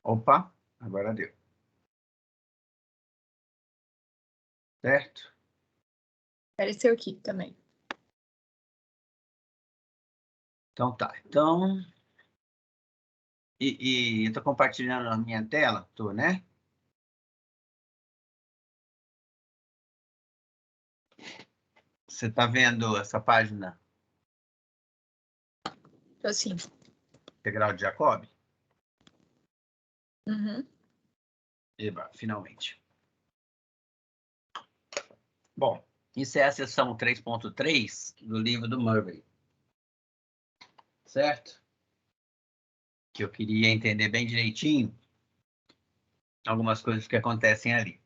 Opa, agora deu. Certo? Apareceu aqui também. Então tá. Então, eu estou compartilhando a minha tela, tô, né? Você está vendo essa página Tô assim. integral de Jacobi? Uhum. Eba, finalmente. Bom, isso é a seção 3.3 do livro do Murray. Certo? Que eu queria entender bem direitinho algumas coisas que acontecem ali.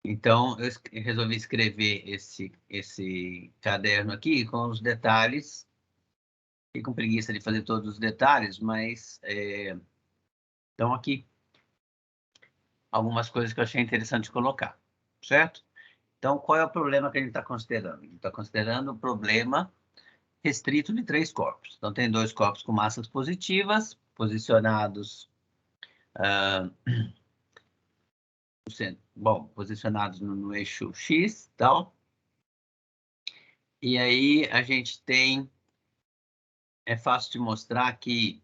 Então, eu resolvi escrever esse caderno aqui com os detalhes. Fiquei com preguiça de fazer todos os detalhes, mas estão aqui algumas coisas que eu achei interessante colocar, certo? Então, qual é o problema que a gente está considerando? A gente está considerando o problema restrito de 3 corpos. Então, tem 2 corpos com massas positivas, posicionados... posicionados no eixo X, tal. E aí a gente tem... É fácil de mostrar que...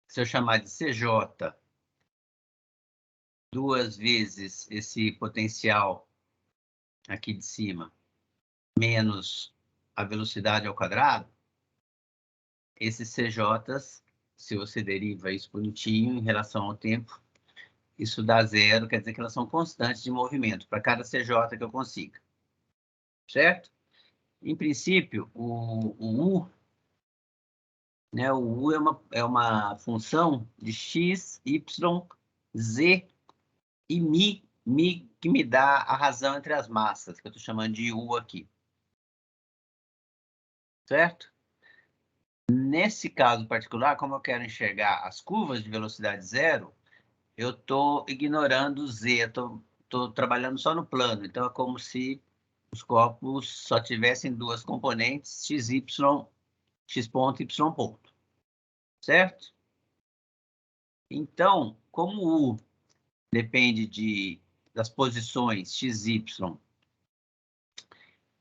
se eu chamar de CJ 2 vezes esse potencial aqui de cima, menos a velocidade ao quadrado, esses CJs, se você deriva isso bonitinho em relação ao tempo, isso dá 0, quer dizer que elas são constantes de movimento, para cada CJ que eu consiga. Certo? Em princípio, o U, né, o U é uma função de x, y, z e mi que me dá a razão entre as massas, que eu estou chamando de U aqui. Certo? Nesse caso particular, como eu quero enxergar as curvas de velocidade zero, eu estou ignorando Z, estou trabalhando só no plano. Então, é como se os corpos só tivessem 2 componentes, x, y, x ponto, y ponto. Certo? Então, como U depende das posições x, y,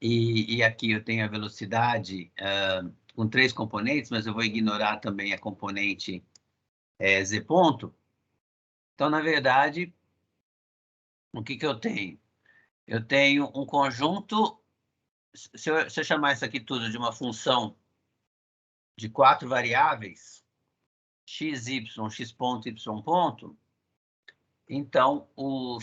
e aqui eu tenho a velocidade com 3 componentes, mas eu vou ignorar também a componente z ponto. Então, na verdade, o que eu tenho? Eu tenho um conjunto, se eu chamar isso aqui tudo de uma função de 4 variáveis, x, y, x ponto, y ponto, então o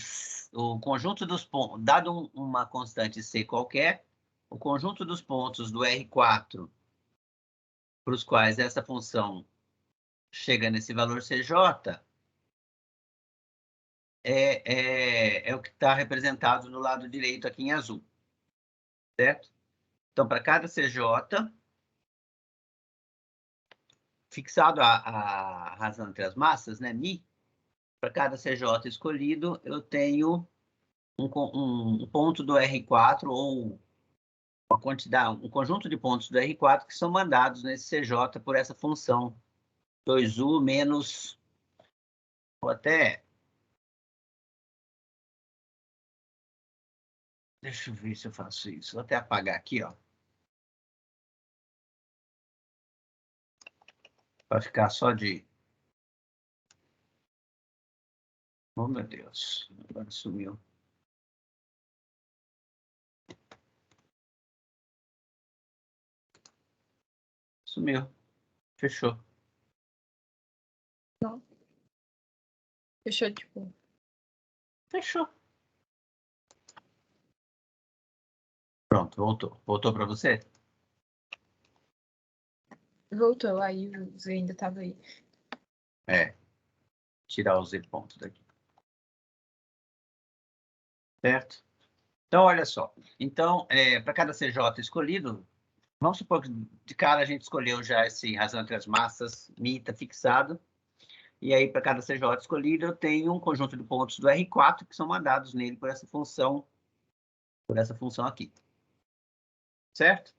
conjunto dos pontos, dado uma constante c qualquer, o conjunto dos pontos do R4 para os quais essa função chega nesse valor CJ é o que está representado no lado direito aqui em azul. Certo? Então, para cada CJ, fixado a razão entre as massas, né, mi, para cada CJ escolhido, eu tenho um ponto do R4 ou uma quantidade, um conjunto de pontos do R4 que são mandados nesse CJ por essa função 2U menos, ou até... Deixa eu ver se eu faço isso. Vou até apagar aqui, ó. Para ficar só de... Oh, meu Deus. Agora sumiu. Sumiu. Fechou. Não. Fechou, tipo... Fechou. Pronto, voltou. Voltou para você? Voltou, aí o Z ainda tava aí. Tirar os Z pontos daqui. Certo? Então, olha só. Então, para cada CJ escolhido, vamos supor que de cara a gente escolheu já esse razão entre as massas, mi está fixado. E aí, para cada CJ escolhido, eu tenho um conjunto de pontos do R4 que são mandados nele por essa função aqui. Certo?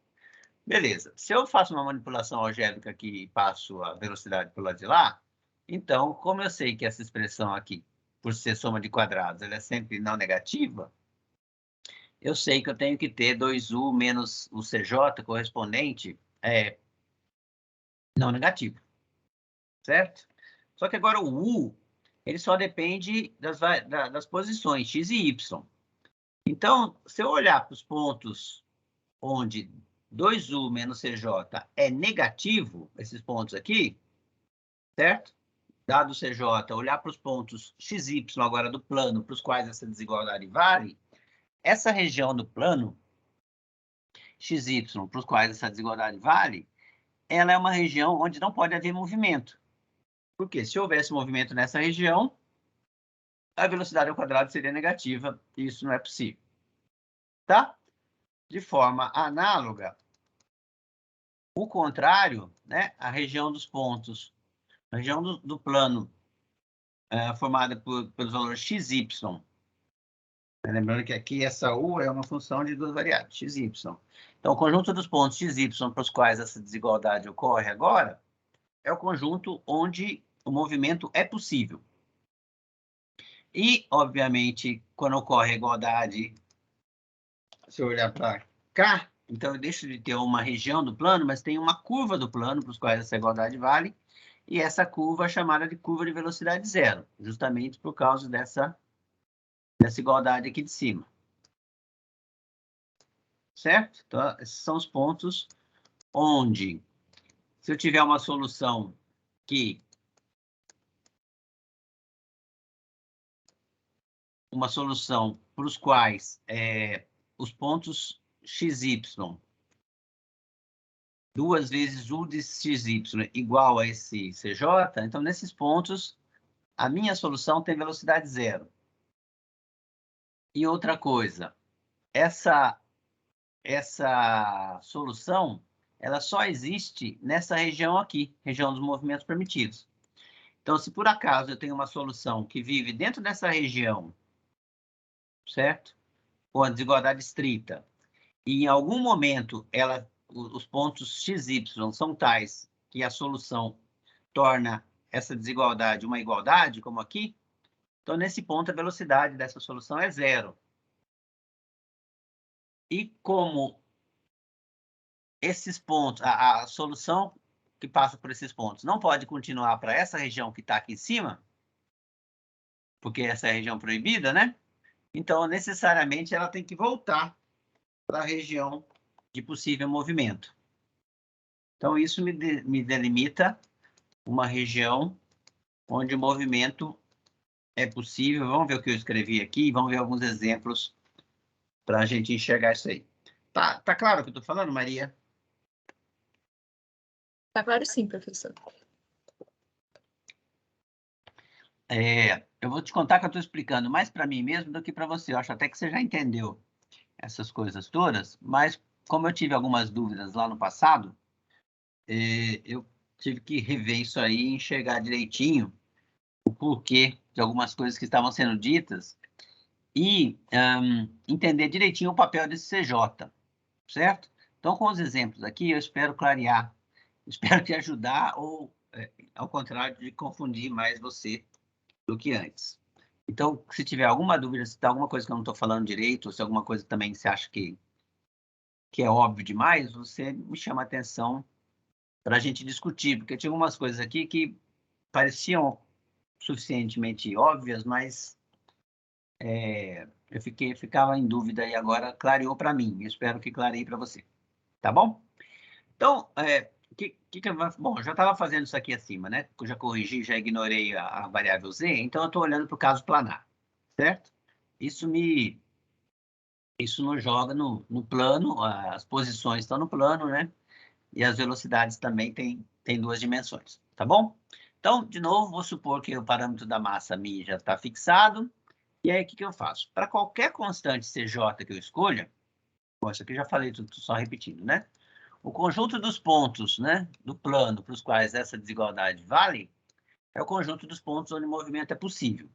Beleza. Se eu faço uma manipulação algébrica aqui e passo a velocidade para o lado de lá, então, como eu sei que essa expressão aqui, por ser soma de quadrados, ela é sempre não negativa, eu sei que eu tenho que ter 2u menos o CJ correspondente não negativo, certo? Só que agora o u, ele só depende das posições x e y. Então, se eu olhar para os pontos onde 2u menos CJ é negativo, esses pontos aqui, certo? Dado CJ, olhar para os pontos XY agora do plano, para os quais essa desigualdade vale, essa região do plano, XY, para os quais essa desigualdade vale, ela é uma região onde não pode haver movimento. Porque se houvesse movimento nessa região, a velocidade ao quadrado seria negativa, e isso não é possível. Tá? De forma análoga, o contrário, né? A região dos pontos, a região do plano formada pelos valores xy. Lembrando que aqui essa u é uma função de duas variáveis, x e y. Então, o conjunto dos pontos x e y para os quais essa desigualdade ocorre agora é o conjunto onde o movimento é possível. E, obviamente, quando ocorre a igualdade, se eu olhar para cá, então eu deixo de ter uma região do plano, mas tem uma curva do plano para os quais essa igualdade vale, e essa curva é chamada de curva de velocidade zero, justamente por causa dessa igualdade aqui de cima. Certo? Então, esses são os pontos onde, se eu tiver uma solução que para os quais os pontos xy, 2 vezes u de xy igual a esse CJ, então, nesses pontos, a minha solução tem velocidade zero. E outra coisa, essa solução, ela só existe nessa região aqui, região dos movimentos permitidos. Então, se por acaso eu tenho uma solução que vive dentro dessa região, certo? Com a desigualdade estrita, e em algum momento os pontos x, y são tais que a solução torna essa desigualdade uma igualdade, como aqui, então, nesse ponto, a velocidade dessa solução é zero. E como esses pontos, a solução que passa por esses pontos não pode continuar para essa região que está aqui em cima, porque essa é a região proibida, né? Então, necessariamente, ela tem que voltar para a região de possível movimento. Então, isso me delimita uma região onde o movimento é possível. Vamos ver o que eu escrevi aqui, vamos ver alguns exemplos para a gente enxergar isso aí. Tá claro o que eu estou falando, Maria? Tá claro sim, professor. Eu vou te contar que eu estou explicando mais para mim mesmo do que para você. Eu acho até que você já entendeu essas coisas todas, mas como eu tive algumas dúvidas lá no passado, eu tive que rever isso aí e enxergar direitinho o porquê de algumas coisas que estavam sendo ditas e entender direitinho o papel desse CJ, certo? Então, com os exemplos aqui, eu espero clarear, espero te ajudar ou, ao contrário, de confundir mais você do que antes. Então, se tiver alguma dúvida, se tem alguma coisa que eu não estou falando direito, ou se alguma coisa também você acha que é óbvio demais, você me chama a atenção para a gente discutir, porque tinha algumas coisas aqui que pareciam suficientemente óbvias, mas eu ficava em dúvida e agora clareou para mim. Eu espero que clareie para você. Tá bom? Então, bom, eu já estava fazendo isso aqui acima, né? Eu já corrigi, já ignorei a variável z, então eu estou olhando para o caso planar, certo? Isso nos joga no plano, as posições estão no plano, né? E as velocidades também têm duas dimensões, tá bom? Então, de novo, vou supor que o parâmetro da massa mi já está fixado. E aí, o que eu faço? Para qualquer constante CJ que eu escolha, bom, isso aqui eu já falei, tudo só repetindo, né? O conjunto dos pontos, né, do plano para os quais essa desigualdade vale é o conjunto dos pontos onde o movimento é possível.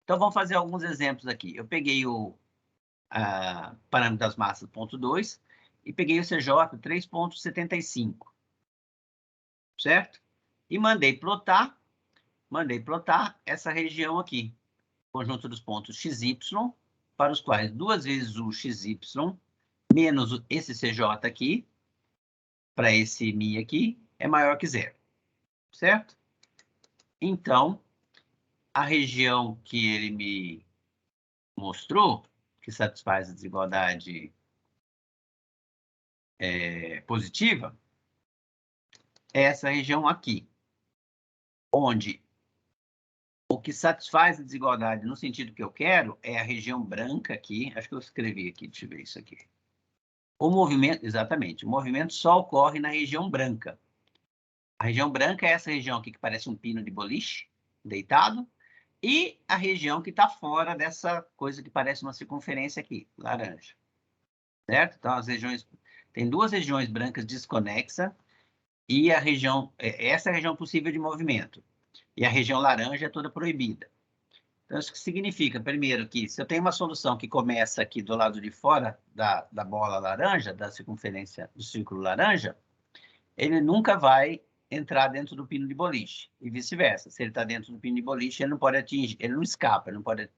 Então, vamos fazer alguns exemplos aqui. Eu peguei o parâmetro das massas, ponto 2, e peguei o CJ 3,75, certo? E mandei plotar essa região aqui, conjunto dos pontos XY, para os quais 2 vezes o XY menos esse CJ aqui, para esse Mi aqui, é maior que 0, certo? Então, a região que ele me mostrou, que satisfaz a desigualdade positiva, é essa região aqui, onde o que satisfaz a desigualdade no sentido que eu quero é a região branca aqui, acho que eu escrevi aqui, deixa eu ver isso aqui. O movimento, exatamente, o movimento só ocorre na região branca. A região branca é essa região aqui que parece um pino de boliche, deitado, e a região que está fora dessa coisa que parece uma circunferência aqui, laranja. Certo? Então, tem 2 regiões brancas desconexas, e essa é a região possível de movimento. E a região laranja é toda proibida. Então, isso significa, primeiro, que se eu tenho uma solução que começa aqui do lado de fora da bola laranja, da circunferência do círculo laranja, ele nunca vai entrar dentro do pino de boliche, e vice-versa. Se ele está dentro do pino de boliche, ele não pode atingir, ele não escapa, ele não pode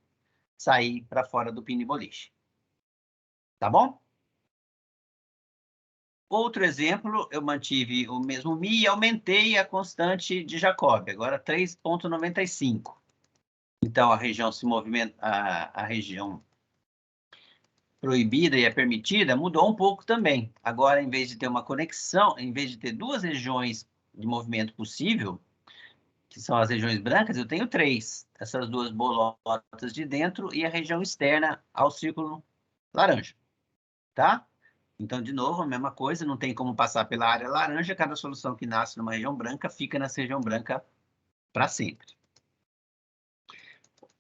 sair para fora do pino de boliche. Tá bom? Outro exemplo, eu mantive o mesmo Mi e aumentei a constante de Jacobi, agora 3,95. Então, a região se movimenta, a região proibida e a permitida mudou um pouco também. Agora, em vez de ter uma conexão, em vez de ter 2 regiões de movimento possível, que são as regiões brancas, eu tenho 3. Essas 2 bolotas de dentro e a região externa ao círculo laranja. Tá? Então, de novo, a mesma coisa, não tem como passar pela área laranja, cada solução que nasce numa região branca fica nessa região branca para sempre.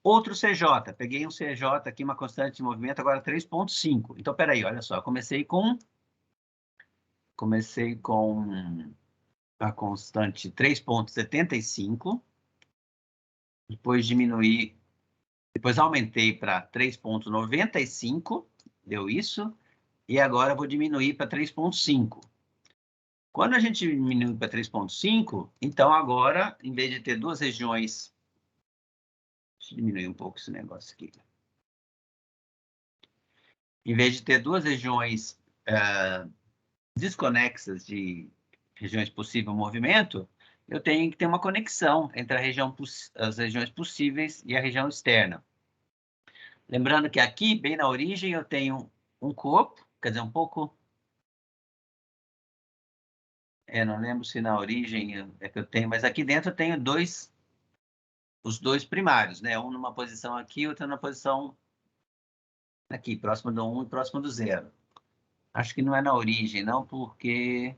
Outro CJ, peguei um CJ aqui, uma constante de movimento, agora 3,5. Então, peraí, olha só, comecei com a constante 3,75, depois depois aumentei para 3,95, deu isso, e agora vou diminuir para 3,5. Quando a gente diminui para 3,5, então agora, em vez de ter 2 regiões... Deixa eu diminuir um pouco esse negócio aqui. Em vez de ter 2 regiões desconexas de regiões possível movimento, eu tenho que ter uma conexão entre as regiões possíveis e a região externa. Lembrando que aqui, bem na origem, eu tenho um corpo, quer dizer, um pouco... não lembro se na origem é que eu tenho, mas aqui dentro eu tenho os 2 primários, né? Um numa posição aqui, outro numa posição aqui, próximo do 1 e próximo do 0. Acho que não é na origem, não, porque...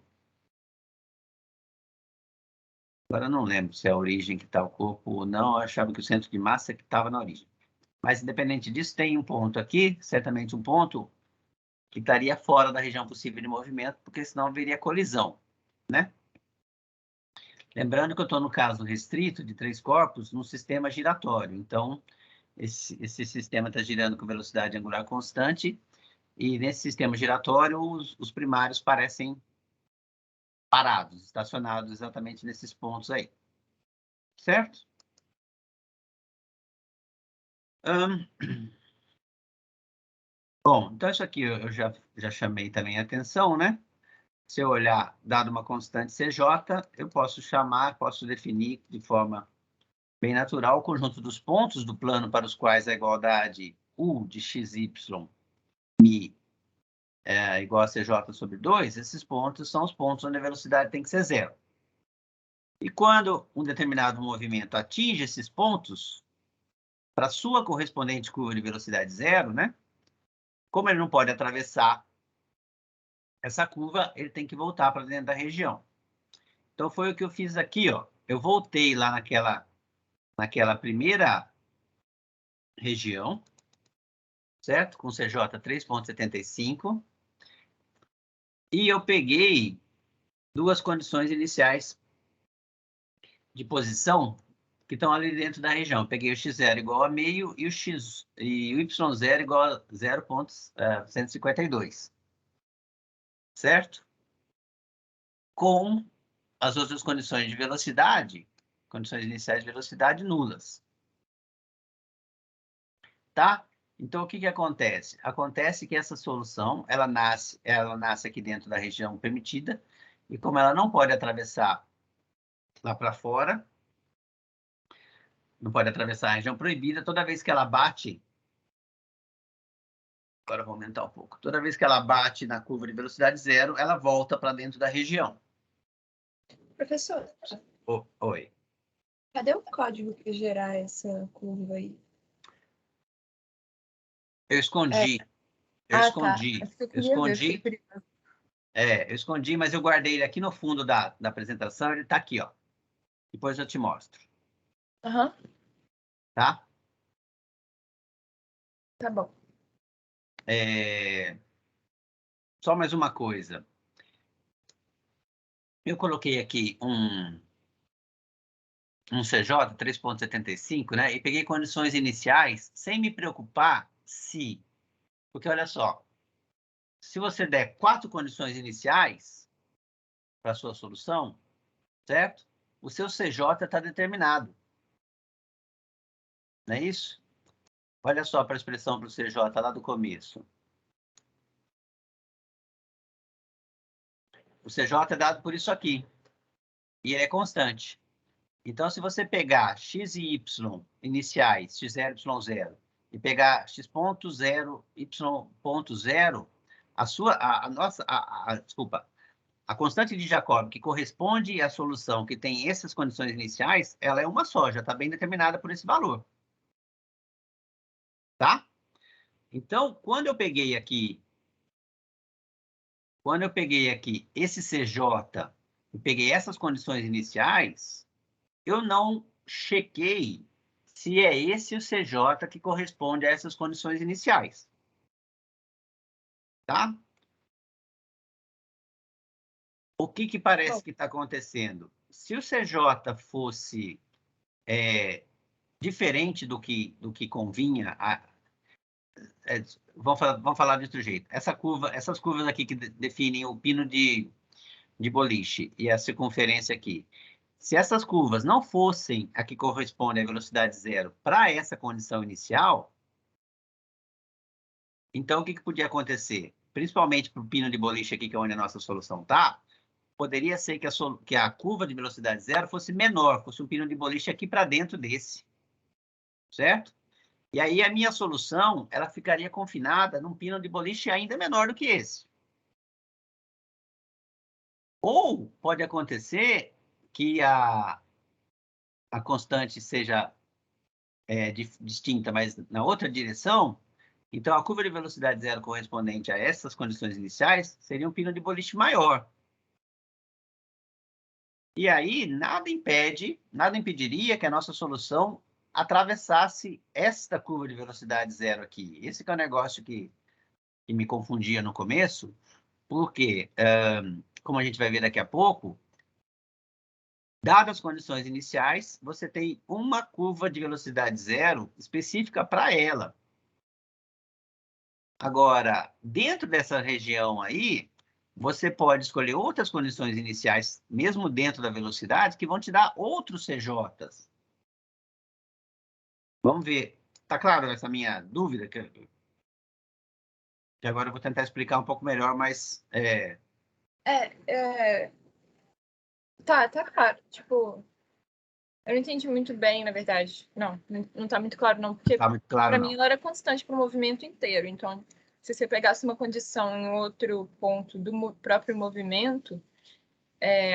Agora eu não lembro se é a origem que está o corpo ou não. Eu achava que o centro de massa que estava na origem. Mas, independente disso, tem um ponto aqui, certamente um ponto que estaria fora da região possível de movimento, porque senão haveria colisão, né? Lembrando que eu estou no caso restrito de 3 corpos num sistema giratório. Então, esse sistema está girando com velocidade angular constante, e nesse sistema giratório, os primários parecem parados, estacionados exatamente nesses pontos aí. Certo? Bom, então isso aqui eu já chamei também a atenção, né? Se eu olhar, dado uma constante CJ, eu posso definir de forma bem natural o conjunto dos pontos do plano para os quais a igualdade U de XY Mi é igual a CJ sobre 2, esses pontos são os pontos onde a velocidade tem que ser 0. E quando um determinado movimento atinge esses pontos, para sua correspondente curva de velocidade 0, né? Como ele não pode atravessar essa curva, ele tem que voltar para dentro da região. Então, foi o que eu fiz aqui, ó. Eu voltei lá naquela primeira região, certo? Com CJ 3,75. E eu peguei 2 condições iniciais de posição que estão ali dentro da região. Eu peguei o x0 igual a meio e o y0 igual a 0,152. certo? Com as outras condições de velocidade, condições iniciais de velocidade nulas. Tá? Então, o que que acontece? Acontece que essa solução, ela nasce aqui dentro da região permitida, e como ela não pode atravessar lá para fora, não pode atravessar a região proibida, toda vez que ela bate, agora eu vou aumentar um pouco, toda vez que ela bate na curva de velocidade zero, ela volta para dentro da região. Professor, Oi. cadê o código para gerar essa curva aí? Eu escondi. Eu Tá. escondi. Acho que eu Eu queria ver, fiquei escondi. curiosa. Eu escondi, mas eu guardei ele aqui no fundo da apresentação. Ele está aqui, ó. Depois eu te mostro. Aham, Tá? tá bom. Só mais uma coisa. Eu coloquei aqui um CJ 3.75, né? E peguei condições iniciais sem me preocupar se... Porque, olha só, se você der 4 condições iniciais para a sua solução, certo? O seu CJ está determinado. Não é isso? Olha só para a expressão para o CJ lá do começo. O CJ é dado por isso aqui. E ele é constante. Então, se você pegar x e y iniciais, x0, y0, e pegar x ponto 0, y ponto 0, desculpa, a constante de Jacobi, que corresponde à solução que tem essas condições iniciais, ela é uma só, já está bem determinada por esse valor. Tá? Então, quando eu peguei aqui esse CJ e peguei essas condições iniciais, eu não chequei se é esse o CJ que corresponde a essas condições iniciais. Tá? O que que parece que está acontecendo? Se o CJ fosse diferente do que convinha, vamos falar de outro jeito. Essas curvas aqui que definem o pino de boliche e a circunferência aqui, se essas curvas não fossem a que corresponde à velocidade zero para essa condição inicial, então o que que podia acontecer? Principalmente para o pino de boliche aqui, que é onde a nossa solução está, poderia ser que a curva de velocidade zero fosse menor, fosse um pino de boliche aqui para dentro desse, certo? E aí a minha solução, ela ficaria confinada num pino de boliche ainda menor do que esse. Ou pode acontecer que a constante seja distinta, mas na outra direção, então a curva de velocidade zero correspondente a essas condições iniciais seria um pino de boliche maior. E aí nada impediria que a nossa solução atravessasse esta curva de velocidade zero aqui. Esse que é o negócio que me confundia no começo, porque, como a gente vai ver daqui a pouco, dadas as condições iniciais, você tem uma curva de velocidade zero específica para ela. Agora, dentro dessa região aí, você pode escolher outras condições iniciais, mesmo dentro da velocidade, que vão te dar outros CJs. Vamos ver. Tá claro essa minha dúvida? Que agora eu vou tentar explicar um pouco melhor, mas... Tá claro. Tipo, eu não entendi muito bem, na verdade. Não tá muito claro, não. Porque, Tá muito claro, pra mim, não. ela era constante pro movimento inteiro. Então, se você pegasse uma condição em outro ponto do próprio movimento,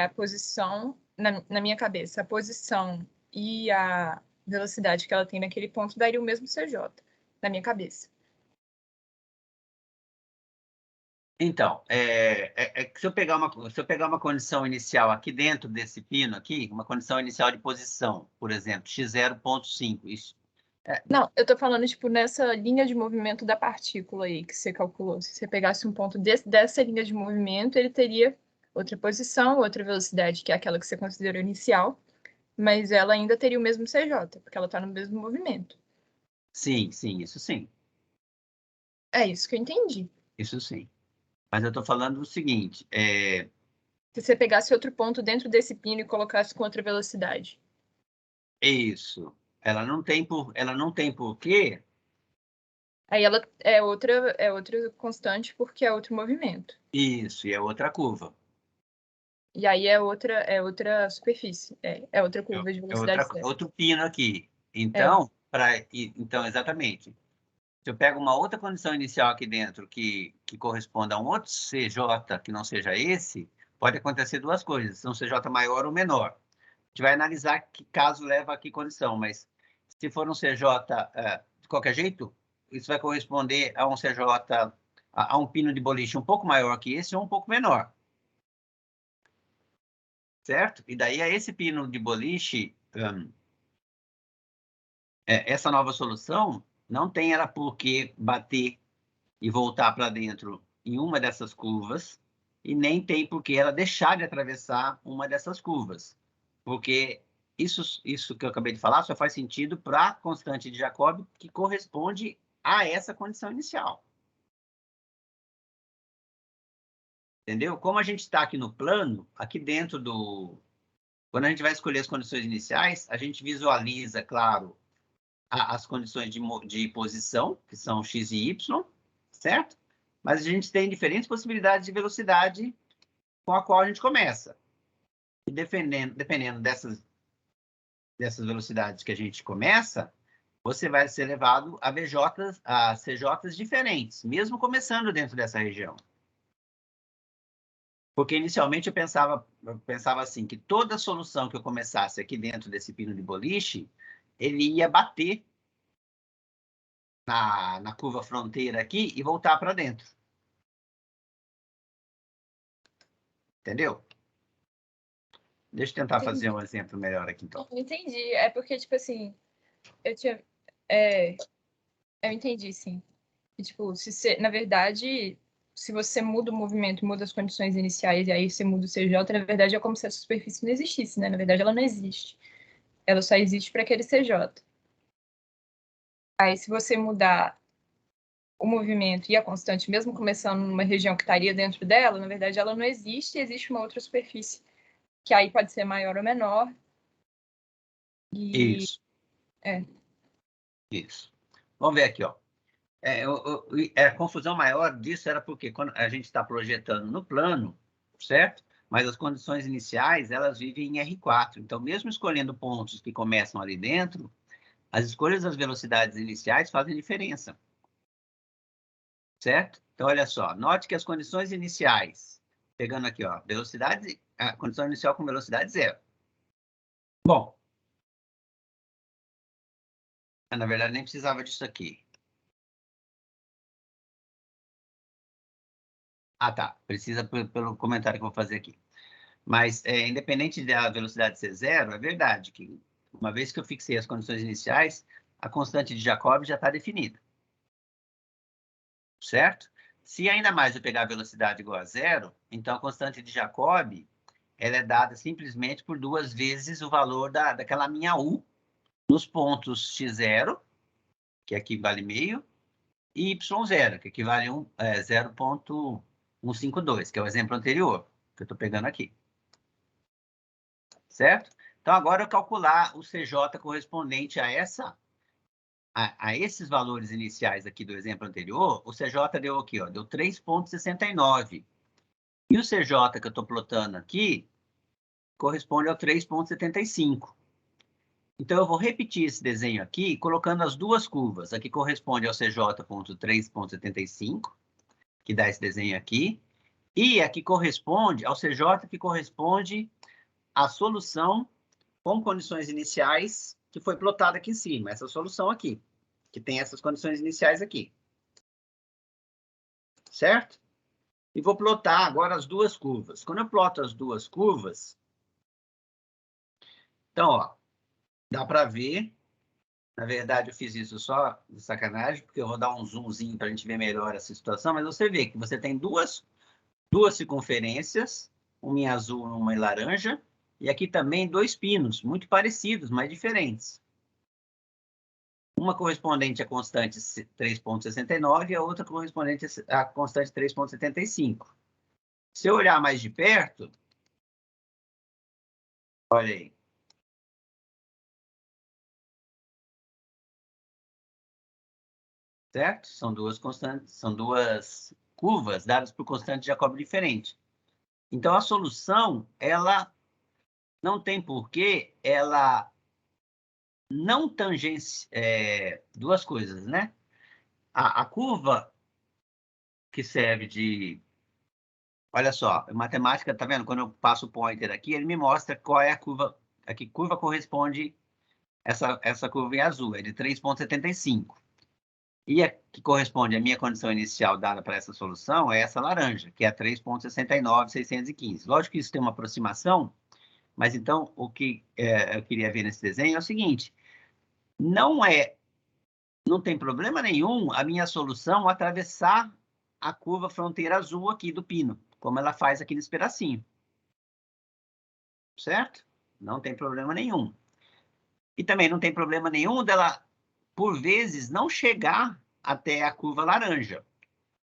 a posição, na minha cabeça, a posição e a velocidade que ela tem naquele ponto daria o mesmo CJ, na minha cabeça. Então, que se eu pegar uma condição inicial aqui dentro desse pino aqui, uma condição inicial de posição, por exemplo, x0,5, isso. Não, eu tô falando, tipo, nessa linha de movimento da partícula aí que você calculou. Se você pegasse um ponto dessa linha de movimento, ele teria outra posição, outra velocidade, que é aquela que você considerou inicial, mas ela ainda teria o mesmo CJ, porque ela tá no mesmo movimento. Sim, isso sim. É isso que eu entendi. Isso sim. Mas eu estou falando o seguinte, Se você pegasse outro ponto dentro desse pino e colocasse com outra velocidade. isso. Ela não tem porquê. Aí ela é outra constante porque é outro movimento. Isso, e é outra curva. E aí é outra superfície, é outra curva de velocidade zero. Outro pino aqui. É. Então, exatamente. Se eu pego uma outra condição inicial aqui dentro que corresponda a um outro CJ que não seja esse, pode acontecer duas coisas, um CJ maior ou menor. A gente vai analisar que caso leva a que condição, mas se for um CJ de qualquer jeito, isso vai corresponder a um CJ, a um pino de boliche um pouco maior que esse ou um pouco menor. Certo? E daí a esse pino de boliche, essa nova solução não tem ela por que bater e voltar para dentro em uma dessas curvas, e nem tem por que ela deixar de atravessar uma dessas curvas, porque isso que eu acabei de falar só faz sentido para a constante de Jacobi que corresponde a essa condição inicial. Entendeu? Como a gente está aqui no plano, aqui dentro do... Quando a gente vai escolher as condições iniciais, a gente visualiza, claro, as condições de posição, que são x e y, certo? Mas a gente tem diferentes possibilidades de velocidade com a qual a gente começa. E dependendo dessas velocidades que a gente começa, você vai ser levado a CJs diferentes, mesmo começando dentro dessa região. Porque inicialmente eu pensava assim, que toda solução que eu começasse aqui dentro desse pino de boliche, ele ia bater na curva fronteira aqui e voltar para dentro. Entendeu? Deixa eu tentar fazer um exemplo melhor aqui, então. Eu entendi. É porque, tipo assim, eu entendi, sim. E, tipo, na verdade, se você muda o movimento, muda as condições iniciais e aí você muda o CJ, na verdade é como se essa superfície não existisse, né? Na verdade, ela não existe. Ela só existe para aquele CJ. Aí, se você mudar o movimento e a constante, mesmo começando numa região que estaria dentro dela, na verdade, ela não existe, existe uma outra superfície, que aí pode ser maior ou menor. Isso. Isso. Vamos ver aqui, ó. A confusão maior disso era porque quando a gente está projetando no plano, certo? Mas as condições iniciais, elas vivem em R4. Então, mesmo escolhendo pontos que começam ali dentro, as escolhas das velocidades iniciais fazem diferença. Certo? Então, olha só. Note que as condições iniciais, pegando aqui, ó, a condição inicial com velocidade zero. Bom, na verdade, nem precisava disso aqui. Ah, tá. Precisa pelo comentário que eu vou fazer aqui. Mas, independente da velocidade ser zero, é verdade que, uma vez que eu fixei as condições iniciais, a constante de Jacobi já está definida. Certo? Se ainda mais eu pegar a velocidade igual a zero, então a constante de Jacobi ela é dada simplesmente por 2 vezes o valor daquela minha U nos pontos x0, que equivale meio, e y0, que equivale a 0,152, que é o exemplo anterior, que eu estou pegando aqui. Certo? Então, agora eu calcular o CJ correspondente a esses valores iniciais aqui do exemplo anterior, o CJ deu aqui, ó, deu 3,69. E o CJ que eu estou plotando aqui corresponde ao 3,75. Então, eu vou repetir esse desenho aqui, colocando as duas curvas. Aqui corresponde ao CJ.3,75, que dá esse desenho aqui. E aqui corresponde ao CJ, que corresponde à solução com condições iniciais que foi plotada aqui em cima. Essa solução aqui, que tem essas condições iniciais aqui. Certo? E vou plotar agora as duas curvas. Quando eu ploto as duas curvas, então, ó, dá para ver. Na verdade, eu fiz isso só de sacanagem, porque eu vou dar um zoomzinho para a gente ver melhor essa situação, mas você vê que você tem duas circunferências, uma em azul e uma em laranja, e aqui também 2 pinos, muito parecidos, mas diferentes. uma correspondente à constante 3,69 e a outra correspondente à constante 3,75. Se eu olhar mais de perto, olha aí. Certo? São duas constantes, são duas curvas dadas por constante de Jacobi diferente. Então, a solução, ela não tem porquê, ela não tangencia duas coisas, né? A curva que serve de... Olha só, matemática, tá vendo? Quando eu passo o pointer aqui, ele me mostra qual é a curva, a que curva corresponde essa curva em azul, é de 3,75. E a que corresponde à minha condição inicial dada para essa solução é essa laranja, que é 3,69,615. Lógico que isso tem uma aproximação, mas então o que eu queria ver nesse desenho é o seguinte: não tem problema nenhum a minha solução atravessar a curva fronteira azul aqui do pino, como ela faz aqui nesse pedacinho. Certo? Não tem problema nenhum. E também não tem problema nenhum dela, por vezes, não chegar até a curva laranja.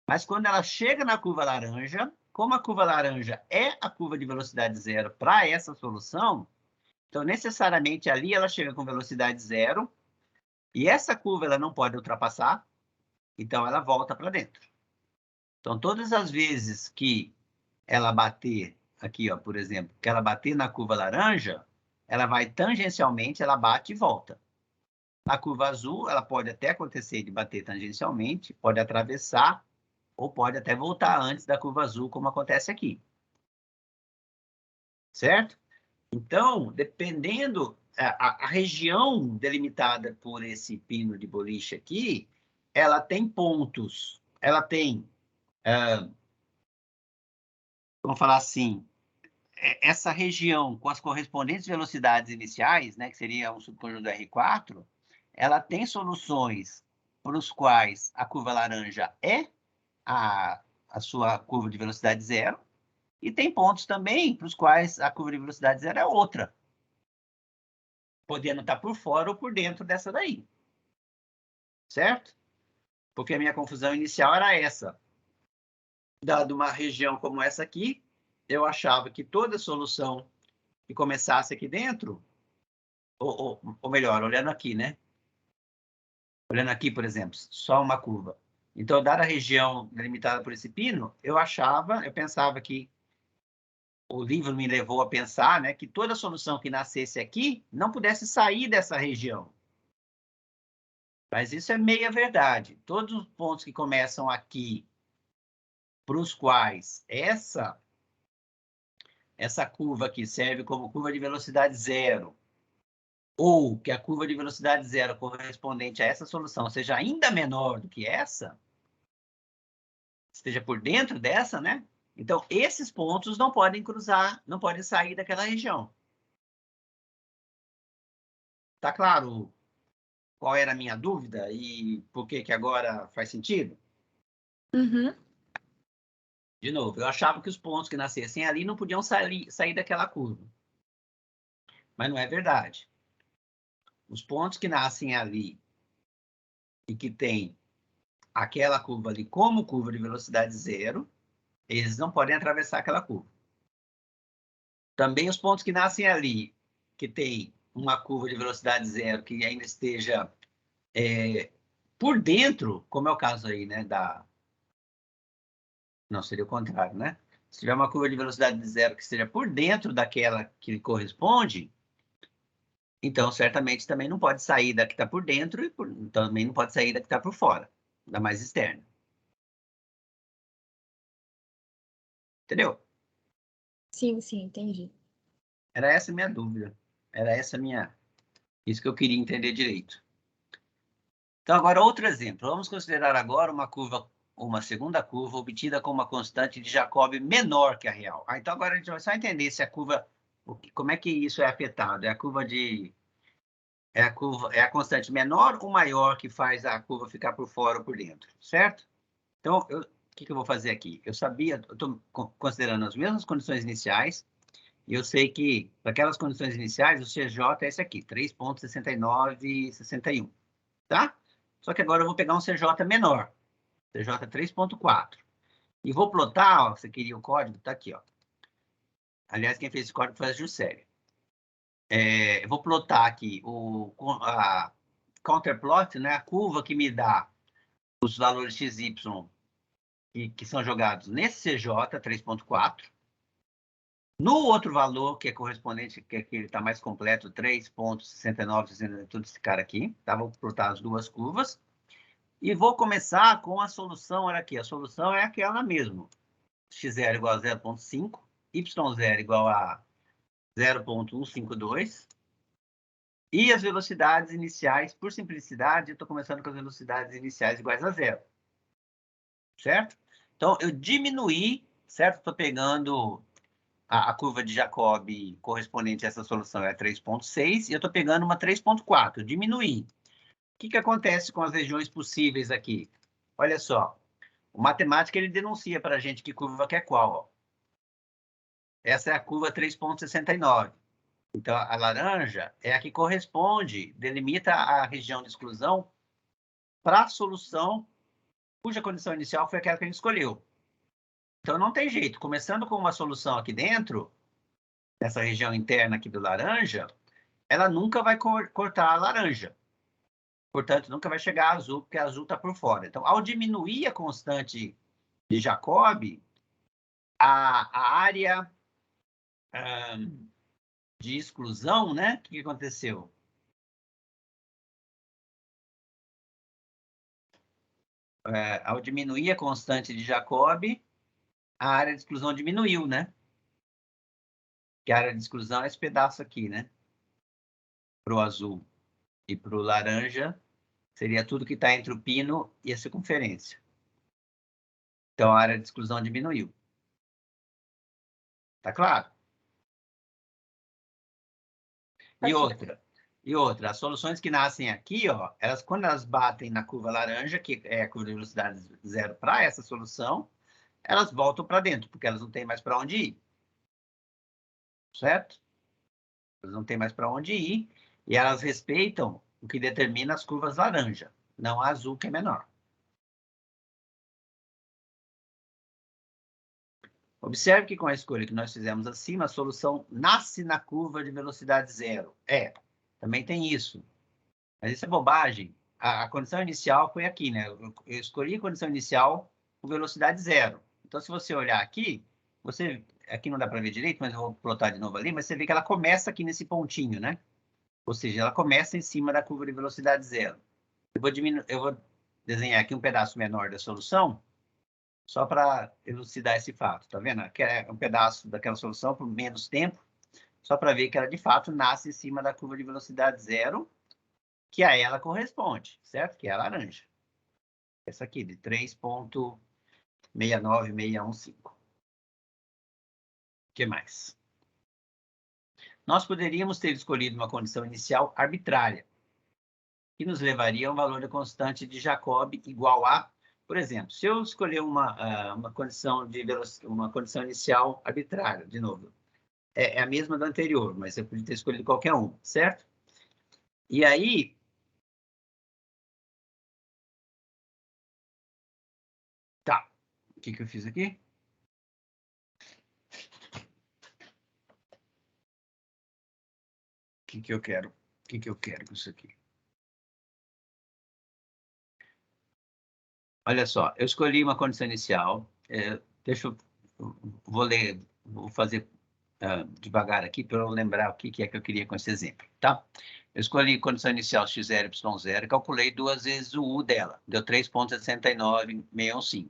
Mas quando ela chega na curva laranja, como a curva laranja é a curva de velocidade zero para essa solução, então necessariamente ali ela chega com velocidade zero e essa curva ela não pode ultrapassar, então ela volta para dentro. Então todas as vezes que ela bater aqui, ó, por exemplo, que ela bater na curva laranja, ela vai tangencialmente, ela bate e volta. A curva azul, ela pode até acontecer de bater tangencialmente, pode atravessar, ou pode até voltar antes da curva azul, como acontece aqui. Certo? Então, dependendo, a região delimitada por esse pino de boliche aqui, ela tem pontos, ela tem, vamos falar assim, essa região com as correspondentes velocidades iniciais, né, que seria um subconjunto do R4, ela tem soluções para os quais a curva laranja é a sua curva de velocidade zero, e tem pontos também para os quais a curva de velocidade zero é outra, podendo estar por fora ou por dentro dessa daí. Certo? Porque a minha confusão inicial era essa. Dado uma região como essa aqui, eu achava que toda solução que começasse aqui dentro, ou melhor, olhando aqui, né? Olhando aqui, por exemplo, só uma curva. Então, dada a região delimitada por esse pino, eu pensava que o livro me levou a pensar, né, que toda solução que nascesse aqui não pudesse sair dessa região. Mas isso é meia verdade. Todos os pontos que começam aqui, para os quais essa curva aqui serve como curva de velocidade zero, ou que a curva de velocidade zero correspondente a essa solução seja ainda menor do que essa, esteja por dentro dessa, né? Então, esses pontos não podem cruzar, não podem sair daquela região. Tá claro qual era a minha dúvida e por que agora faz sentido? Uhum. De novo, eu achava que os pontos que nascessem ali não podiam sair daquela curva. Mas não é verdade. Os pontos que nascem ali e que tem aquela curva ali como curva de velocidade zero, eles não podem atravessar aquela curva. Também os pontos que nascem ali, que tem uma curva de velocidade zero que ainda esteja por dentro, como é o caso aí, né, não, seria o contrário, né? Se tiver uma curva de velocidade zero que esteja por dentro daquela que corresponde, então certamente também não pode sair da que está por dentro e também não pode sair da que está por fora, da mais externa. Entendeu? Sim, sim, entendi. Era essa a minha dúvida. Era isso que eu queria entender direito. Então, agora outro exemplo. Vamos considerar agora uma segunda curva obtida com uma constante de Jacobi menor que a real. Então, agora a gente vai só entender se a curva, como é que isso é afetado. É a constante menor ou maior que faz a curva ficar por fora ou por dentro, certo? Então, o que eu vou fazer aqui? Eu estou considerando as mesmas condições iniciais, e eu sei que, para aquelas condições iniciais, o CJ é esse aqui, 3,6961. tá? Só que agora eu vou pegar um CJ menor, CJ 3.4. E vou plotar, ó, você queria o código, tá aqui, ó. Aliás, quem fez esse código foi a Juscelia. Eu vou plotar aqui a counterplot, né, a curva que me dá os valores XY que são jogados nesse CJ 3.4. No outro valor, que é correspondente, que ele está mais completo, 3.69, tudo esse cara aqui, tá? Vou plotar as duas curvas. E vou começar com a solução, olha aqui, a solução é aquela mesmo. X0 igual a 0.5, Y0 igual a 0.152. E as velocidades iniciais, por simplicidade, eu estou começando com as velocidades iniciais iguais a zero. Certo? Então, eu diminuí, certo? Estou pegando a curva de Jacob correspondente a essa solução é 3.6, e eu estou pegando uma 3.4, diminuí. O que acontece com as regiões possíveis aqui? Olha só, o matemático ele denuncia para a gente que curva que é qual. Ó. Essa é a curva 3.69. Então, a laranja é a que corresponde, delimita a região de exclusão para a solução cuja condição inicial foi aquela que a gente escolheu. Então, não tem jeito. Começando com uma solução aqui dentro, nessa região interna aqui do laranja, ela nunca vai cortar a laranja. Portanto, nunca vai chegar a azul, porque a azul está por fora. Então, ao diminuir a constante de Jacob, a área de exclusão, né? O que aconteceu? Ao diminuir a constante de Jacob, a área de exclusão diminuiu, né? Que a área de exclusão é esse pedaço aqui, né? Para o azul e para o laranja, seria tudo que está entre o pino e a circunferência. Então, a área de exclusão diminuiu. Tá claro? E outra, as soluções que nascem aqui, ó, quando elas batem na curva laranja, que é a curva de velocidade zero para essa solução, elas voltam para dentro, porque elas não têm mais para onde ir. Certo? Elas não têm mais para onde ir, e elas respeitam o que determina as curvas laranja, não a azul, que é menor. Observe que com a escolha que nós fizemos acima, a solução nasce na curva de velocidade zero. Também tem isso. Mas isso é bobagem. A condição inicial foi aqui, né? Eu escolhi a condição inicial com velocidade zero. Então, se você olhar aqui, aqui não dá para ver direito, mas eu vou plotar de novo ali, mas você vê que ela começa aqui nesse pontinho, né? Ou seja, ela começa em cima da curva de velocidade zero. Eu vou desenhar aqui um pedaço menor da solução, só para elucidar esse fato, tá vendo? Que é um pedaço daquela solução por menos tempo, só para ver que ela, de fato, nasce em cima da curva de velocidade zero, que a ela corresponde, certo? Que é a laranja. Essa aqui, de 3.69615. O que mais? Nós poderíamos ter escolhido uma condição inicial arbitrária, que nos levaria a um valor da constante de Jacob igual a, por exemplo, se eu escolher uma condição inicial arbitrária, de novo, é a mesma da anterior, mas eu podia ter escolhido qualquer um, certo? E aí, tá. O que eu fiz aqui? O que eu quero? O que eu quero com isso aqui? Olha só, eu escolhi uma condição inicial. Vou fazer devagar aqui para eu lembrar o que é que eu queria com esse exemplo, tá? Eu escolhi condição inicial x0, y0, calculei duas vezes o u dela, deu 3.69615,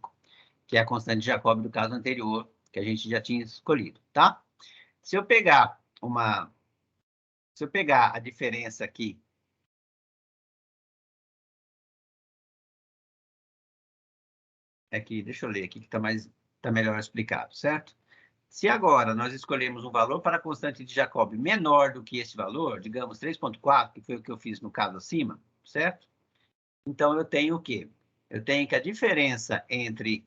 que é a constante de Jacob do caso anterior, que a gente já tinha escolhido, tá? Se eu pegar a diferença aqui, deixa eu ler aqui que tá melhor explicado, certo? Se agora nós escolhemos um valor para a constante de Jacob menor do que esse valor, digamos 3.4, que foi o que eu fiz no caso acima, certo? Então, eu tenho o quê? Eu tenho que a diferença entre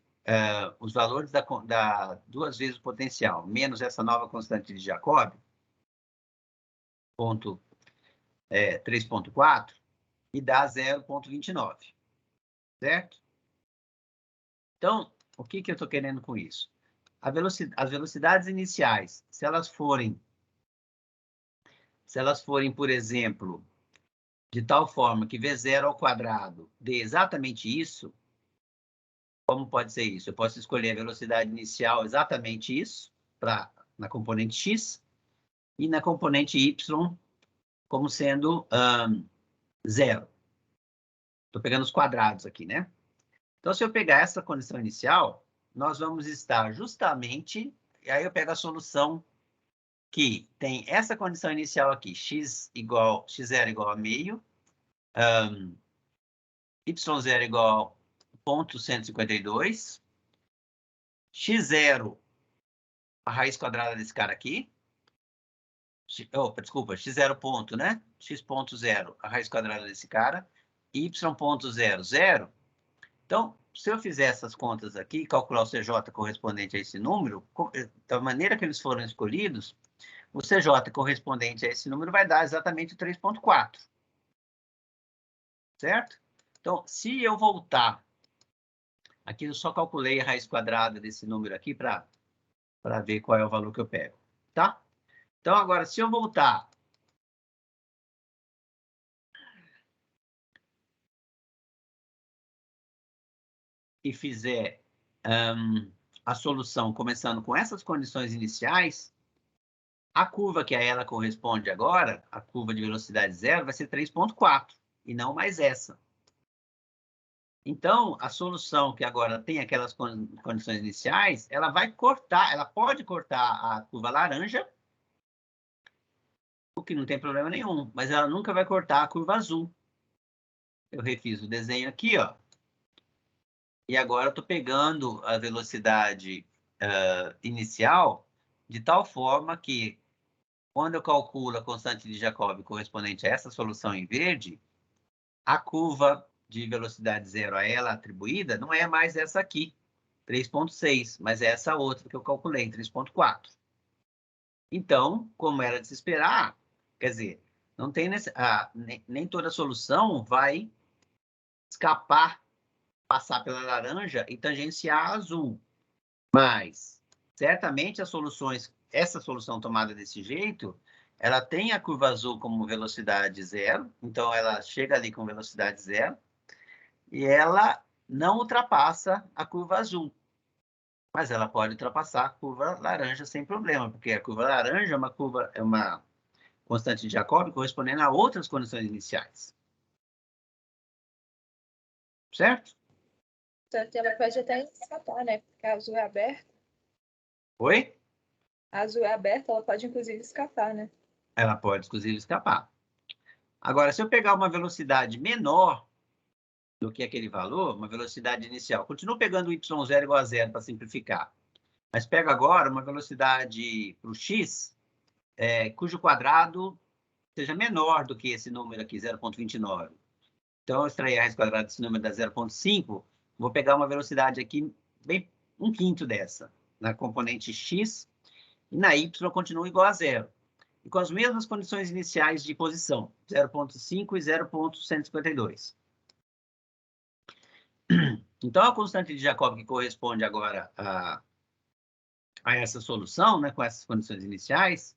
os valores da duas vezes o potencial menos essa nova constante de Jacob, 3.4, e dá 0,29, certo? Então, o que eu estou querendo com isso? As velocidades iniciais, se elas forem, por exemplo, de tal forma que V0 ao quadrado dê exatamente isso, como pode ser isso? Eu posso escolher a velocidade inicial exatamente isso, na componente x, e na componente y como sendo 0. Estou pegando os quadrados aqui, né? Então, se eu pegar essa condição inicial, nós vamos estar justamente... E aí eu pego a solução que tem essa condição inicial aqui, x0 igual a meio, y0 igual a 0,152, x0, a raiz quadrada desse cara aqui, desculpa, x0 ponto, né? x.0, a raiz quadrada desse cara, y.00. Então, se eu fizer essas contas aqui, calcular o CJ correspondente a esse número, da maneira que eles foram escolhidos, o CJ correspondente a esse número vai dar exatamente o 3,4. Certo? Então, se eu voltar, aqui eu só calculei a raiz quadrada desse número aqui para ver qual é o valor que eu pego. Tá? Então, agora, se eu voltar e fizer a solução começando com essas condições iniciais, a curva que a ela corresponde agora, a curva de velocidade zero, vai ser 3,4, e não mais essa. Então, a solução que agora tem aquelas condições iniciais, ela vai cortar, ela pode cortar a curva laranja, o que não tem problema nenhum, mas ela nunca vai cortar a curva azul. Eu refiz o desenho aqui, ó. E agora eu estou pegando a velocidade inicial de tal forma que, quando eu calculo a constante de Jacobi correspondente a essa solução em verde, a curva de velocidade zero a ela atribuída não é mais essa aqui, 3,6, mas é essa outra que eu calculei, 3,4. Então, como era de se esperar, quer dizer, não tem nem toda solução vai escapar, passar pela laranja e tangenciar a azul. Mas, certamente, essa solução tomada desse jeito, ela tem a curva azul como velocidade zero, então ela chega ali com velocidade zero, e ela não ultrapassa a curva azul. Mas ela pode ultrapassar a curva laranja sem problema, porque a curva laranja é uma constante de Jacobi correspondendo a outras condições iniciais. Certo? Portanto, ela pode até escapar, né? Porque a azul é aberta. Oi? A azul é aberta, ela pode inclusive escapar, né? Ela pode, inclusive, escapar. Agora, se eu pegar uma velocidade menor do que aquele valor, uma velocidade inicial, continuo pegando o y0 igual a zero para simplificar, mas pego agora uma velocidade para o x, cujo quadrado seja menor do que esse número aqui, 0,29. Então, eu extrair a raiz quadrada desse número da 0,5, vou pegar uma velocidade aqui, bem um quinto dessa, na componente x, e na y continua igual a zero. E com as mesmas condições iniciais de posição, 0,5 e 0,152. Então, a constante de Jacobi que corresponde agora a essa solução, né, com essas condições iniciais,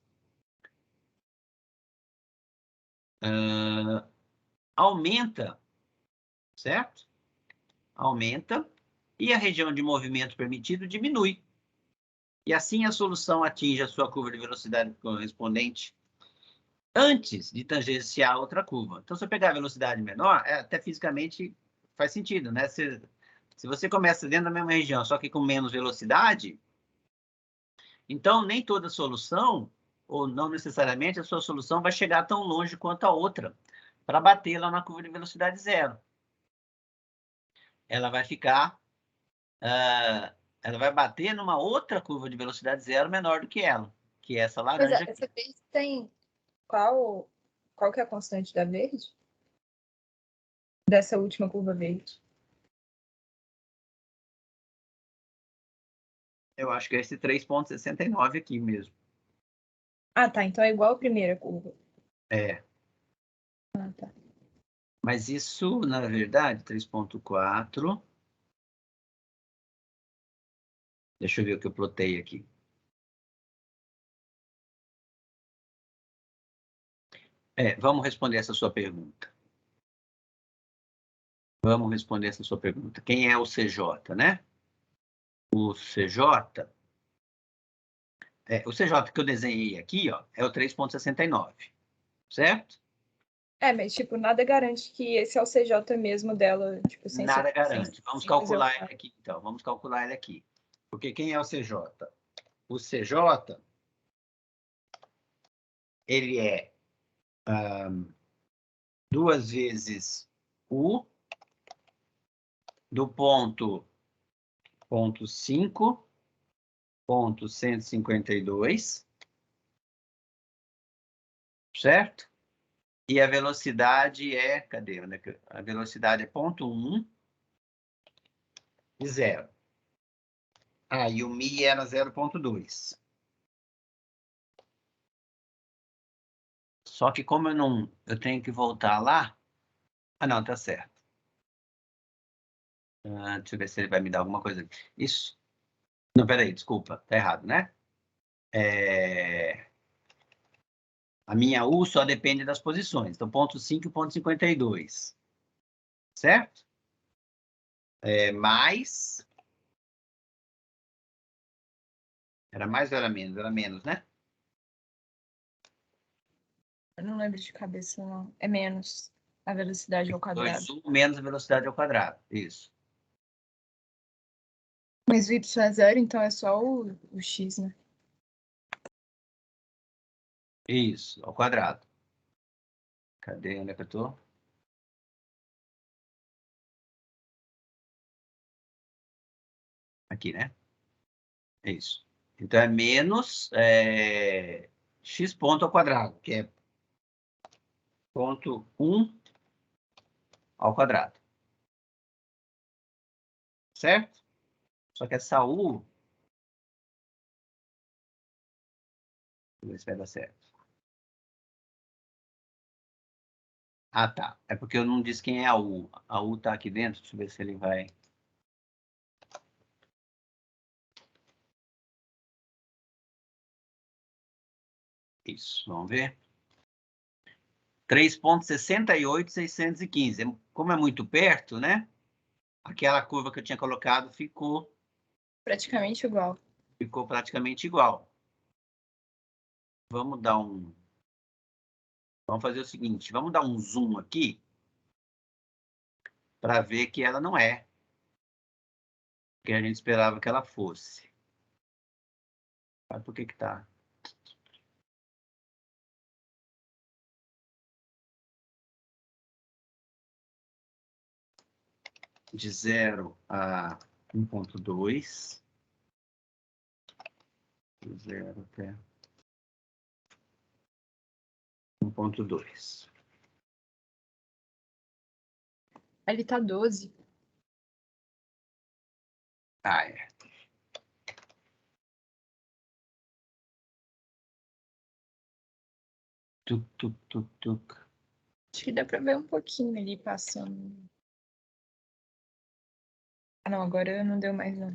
aumenta, certo? Aumenta, e a região de movimento permitido diminui. E assim a solução atinge a sua curva de velocidade correspondente antes de tangenciar outra curva. Então, se eu pegar a velocidade menor, até fisicamente faz sentido, né? Se você começa dentro da mesma região, só que com menos velocidade, então nem toda solução, ou não necessariamente, a sua solução vai chegar tão longe quanto a outra, para bater lá na curva de velocidade zero. Ela vai ficar... ela vai bater numa outra curva de velocidade zero menor do que ela, que é essa laranja aqui. Essa verde tem qual que é a constante da verde? Dessa última curva verde? Eu acho que é esse 3,69 aqui mesmo. Ah, tá. Então é igual a primeira curva. É. Ah, tá. Mas isso, na verdade, 3.4... Deixa eu ver o que eu plotei aqui. Vamos responder essa sua pergunta. Vamos responder essa sua pergunta. Quem é o CJ, né? O CJ que eu desenhei aqui, ó, é o 3.69, certo? Mas, tipo, nada garante que esse é o CJ mesmo dela, tipo, Nada garante. Vamos calcular ele fazer aqui, então. Vamos calcular ele aqui. Porque quem é o CJ? O CJ, ele é 2 vezes U do ponto 5.152, certo? E a velocidade é... Cadê? A velocidade é 0.1 e 0. E o Mi era 0.2. Só que como eu tenho que voltar lá... não, tá certo. Deixa eu ver se ele vai me dar alguma coisa. Isso. Não, peraí, desculpa. Tá errado, né? A minha U só depende das posições. Então, ponto 5 e ponto 52. Certo? Mais... Era mais ou era menos? Era menos, né? Eu não lembro de cabeça, não. É menos a velocidade ao quadrado. 2U menos a velocidade ao quadrado. Isso. Mas o y é 0, então é só o x, né? Isso, ao quadrado. Cadê? Onde é que eu tô? Aqui, né? Isso. Então, é menos x ponto ao quadrado, que é ponto 1 ao quadrado. Certo? Só que essa U... Deixa eu ver se vai dar certo. Tá. É porque eu não disse quem é a U. A U tá aqui dentro. Deixa eu ver se ele vai... Isso, vamos ver. 3.68615. Como é muito perto, né? Aquela curva que eu tinha colocado ficou Praticamente igual. praticamente igual. Vamos fazer o seguinte, vamos dar um zoom aqui para ver que ela não é o que a gente esperava que ela fosse. Mas por que que tá? De 0 a 1.2. De 0 até 1.2. Ali tá 12. É. Tuc, tuc, tuc, tuc. Acho que dá pra ver um pouquinho ali passando. Não, agora não deu mais, não.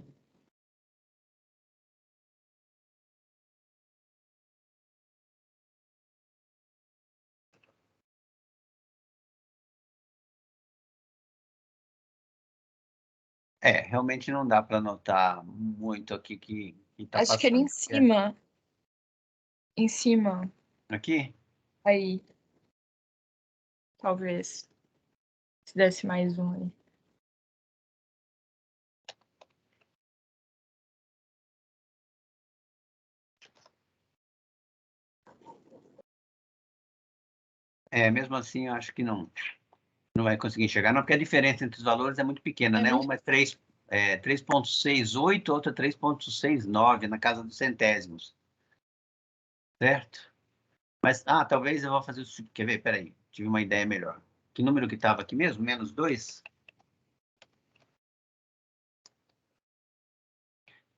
Realmente não dá para notar muito aqui que tá Acho que ali passando. em cima. Em cima. Aqui? Aí. Talvez. Se desse mais um aí. Mesmo assim, eu acho que não vai conseguir enxergar, não, porque a diferença entre os valores é muito pequena, né? Uma é 3.68, outra 3.69, na casa dos centésimos. Certo? Mas, talvez eu vou fazer o seguinte, quer ver? Peraí, tive uma ideia melhor. Que número que estava aqui mesmo? Menos 2?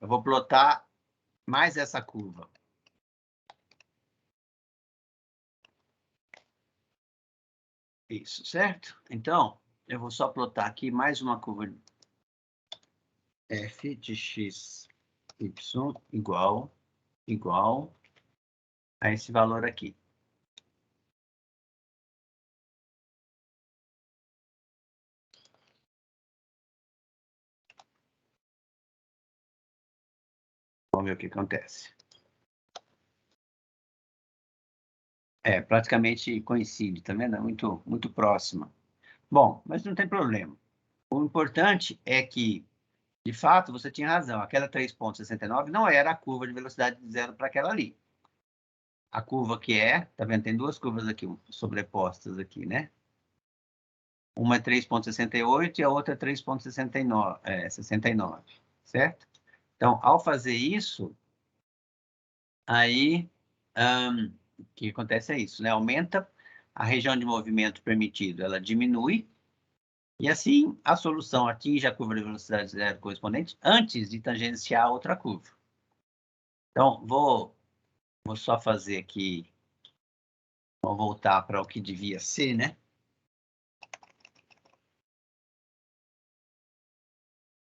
Eu vou plotar mais essa curva. Isso, certo? Então, eu vou só plotar aqui mais uma curva f de x, y igual a esse valor aqui. Vamos ver o que acontece. Praticamente coincide, tá vendo? É muito próxima. Bom, mas não tem problema. O importante é que, de fato, você tinha razão. Aquela 3,69 não era a curva de velocidade de zero para aquela ali. A curva que tá vendo? Tem duas curvas aqui sobrepostas aqui, né? Uma é 3,68 e a outra é 3,69, certo? Então, ao fazer isso, aí o que acontece é isso, né? Aumenta a região de movimento permitido, ela diminui, e assim a solução atinge a curva de velocidade zero correspondente antes de tangenciar a outra curva. Então, vou só fazer aqui, vou voltar para o que devia ser, né?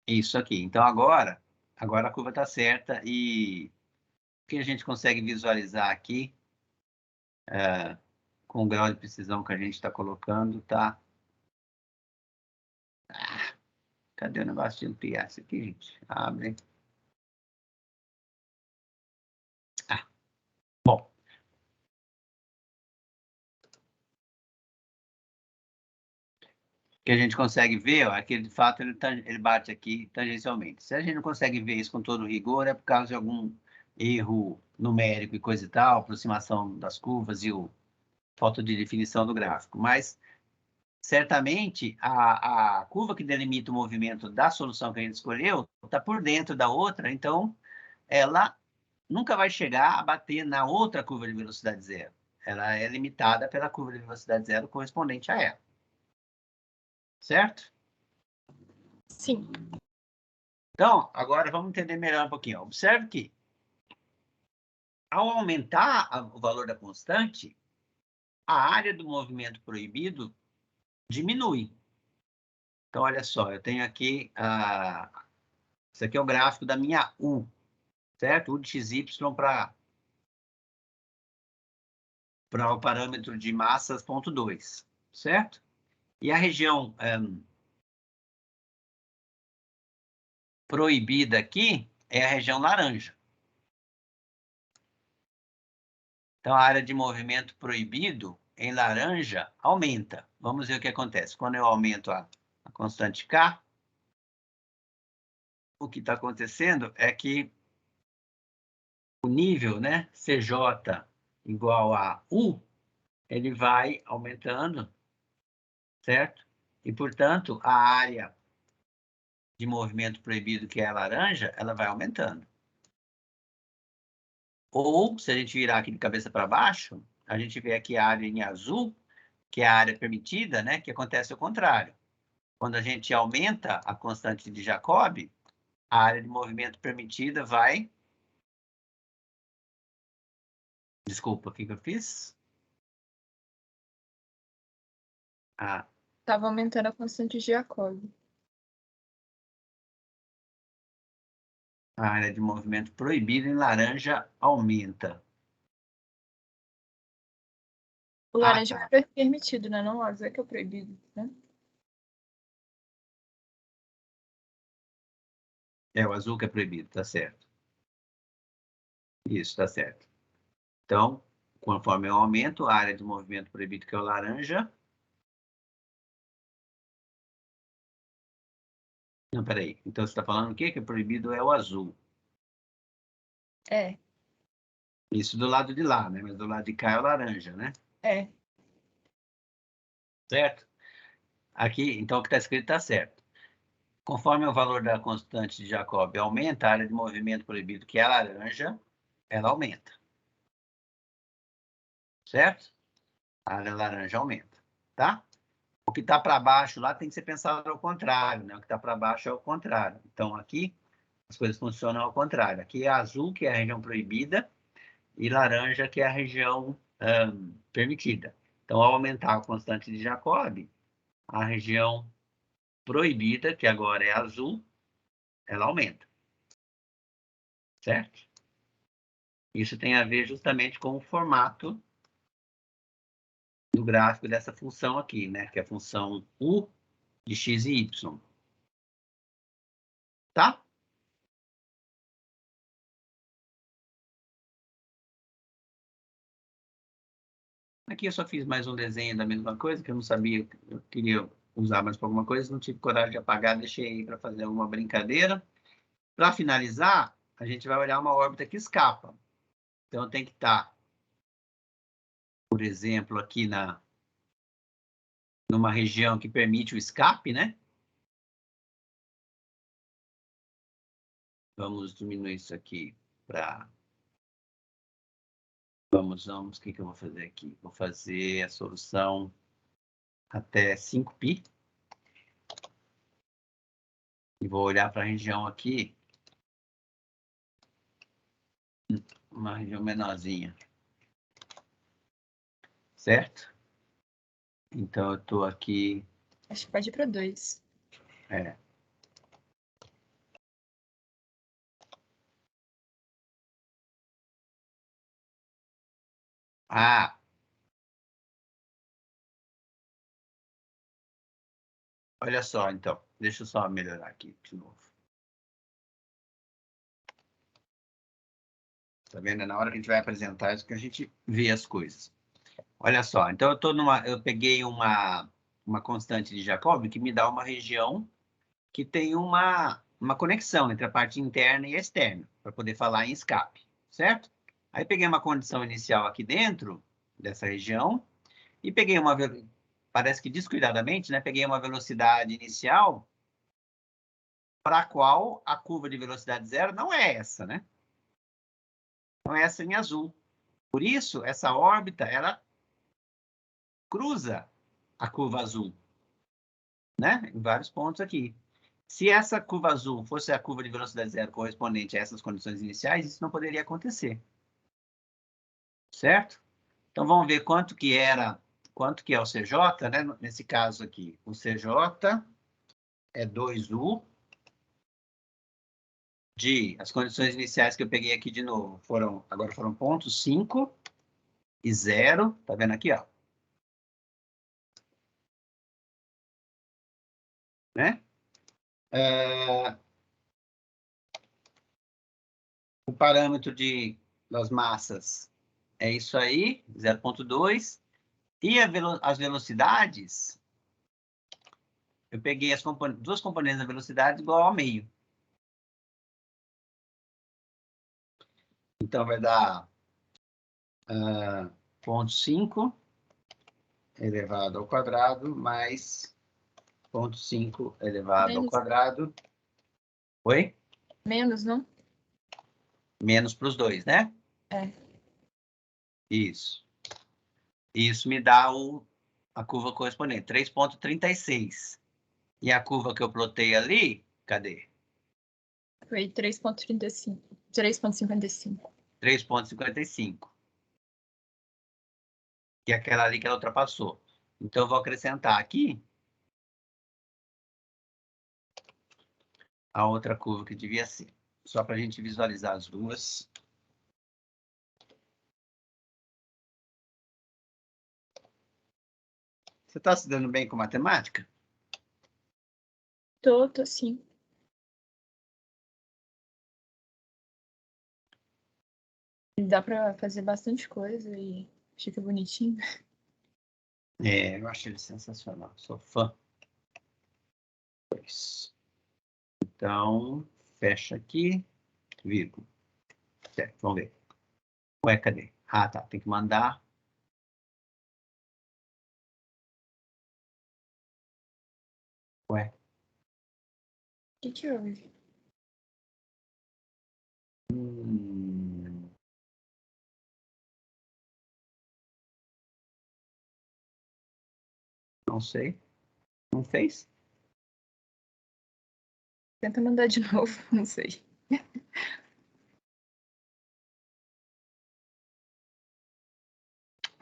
Isso aqui. Então, agora a curva está certa e o que a gente consegue visualizar aqui, com o grau de precisão que a gente está colocando, tá... Cadê o negócio de ampliar isso aqui, gente? Abre. Bom. O que a gente consegue ver, ó, é que, de fato, ele bate aqui tangencialmente. Se a gente não consegue ver isso com todo rigor, é por causa de algum erro numérico e coisa e tal, aproximação das curvas e falta de definição do gráfico. Mas, certamente, a curva que delimita o movimento da solução que a gente escolheu está por dentro da outra, então ela nunca vai chegar a bater na outra curva de velocidade zero. Ela é limitada pela curva de velocidade zero correspondente a ela. Certo? Sim. Então, agora vamos entender melhor um pouquinho. Observe que, ao aumentar o valor da constante, a área do movimento proibido diminui. Então, olha só, eu tenho aqui, isso aqui é o gráfico da minha U, certo? U de XY para o parâmetro de massas, ponto 2, certo? E a região proibida aqui é a região laranja. Então, a área de movimento proibido em laranja aumenta. Vamos ver o que acontece. Quando eu aumento a constante K, o que está acontecendo é que o nível, né, CJ igual a U, ele vai aumentando, certo? E, portanto, a área de movimento proibido, que é a laranja, ela vai aumentando. Ou, se a gente virar aqui de cabeça para baixo, a gente vê aqui a área em azul, que é a área permitida, né, que acontece o contrário. Quando a gente aumenta a constante de Jacobi, a área de movimento permitida vai... Desculpa, o que eu fiz? Estava aumentando a constante de Jacob. A área de movimento proibido em laranja aumenta. O laranja é permitido, né? Não o azul é que é proibido, né? É, o azul que é proibido, tá certo. Isso, tá certo. Então, conforme eu aumento a área de movimento proibido, que é o laranja... Não, peraí. Então, você está falando o quê? Que proibido é o azul. É. Isso do lado de lá, né? Mas do lado de cá é o laranja, né? É. Certo? Aqui, então, o que está escrito está certo. Conforme o valor da constante de Jacobi aumenta, a área de movimento proibido, que é a laranja, ela aumenta. Certo? A área laranja aumenta, tá? O que está para baixo lá tem que ser pensado ao contrário, né? O que está para baixo é o contrário. Então, aqui, as coisas funcionam ao contrário. Aqui é azul, que é a região proibida, e laranja, que é a região permitida. Então, ao aumentar a constante de Jacobi, a região proibida, que agora é azul, ela aumenta. Certo? Isso tem a ver justamente com o formato do gráfico dessa função aqui, né? Que é a função u de x e y. Tá? Aqui eu só fiz mais um desenho da mesma coisa, que eu não sabia, eu queria usar mais para alguma coisa, não tive coragem de apagar, deixei aí para fazer alguma brincadeira. Para finalizar, a gente vai olhar uma órbita que escapa. Então, tem que estar, por exemplo, aqui numa região que permite o escape, né? Vamos diminuir isso aqui para... Vamos, o que eu vou fazer aqui? Vou fazer a solução até 5π. E vou olhar para a região aqui, uma região menorzinha. Certo? Então, eu estou aqui... Acho que pode ir para 2. É. Ah! Olha só, então. Deixa eu só melhorar aqui de novo. Tá vendo? É na hora que a gente vai apresentar isso que a gente vê as coisas. Olha só, então eu peguei uma constante de Jacobi que me dá uma região que tem uma conexão entre a parte interna e a externa, para poder falar em escape, certo? Aí peguei uma condição inicial aqui dentro dessa região e peguei parece que descuidadamente, né? Peguei uma velocidade inicial para a qual a curva de velocidade zero não é essa, né? Não é essa em azul. Por isso, essa órbita, ela cruza a curva azul, né? Em vários pontos aqui. Se essa curva azul fosse a curva de velocidade zero correspondente a essas condições iniciais, isso não poderia acontecer. Certo? Então, vamos ver quanto que é o CJ, né? Nesse caso aqui, o CJ é 2U as condições iniciais que eu peguei aqui de novo, agora foram pontos 5 e 0, tá vendo aqui, ó? Né? O parâmetro das massas é isso aí, 0,2. E as velocidades, eu peguei duas componentes da velocidade igual ao meio. Então, vai dar 0,5 elevado ao quadrado mais 0,5 elevado ao quadrado. Oi? Menos, não? Menos para os dois, né? É. Isso. Isso me dá a curva correspondente, 3,36. E a curva que eu plotei ali, cadê? Foi 3,35. 3,55. 3,55. Que é aquela ali que ela ultrapassou. Então, eu vou acrescentar aqui a outra curva que devia ser. Só para a gente visualizar as duas. Você está se dando bem com matemática? Tô sim. Dá para fazer bastante coisa e fica bonitinho. É, eu acho ele sensacional. Sou fã. Então, fecha aqui, vírgula. Certo, vamos ver. Ué, cadê? Ah, tá. Tem que mandar. Ué. O que houve? Não sei. Não fez? Tenta mandar de novo, não sei.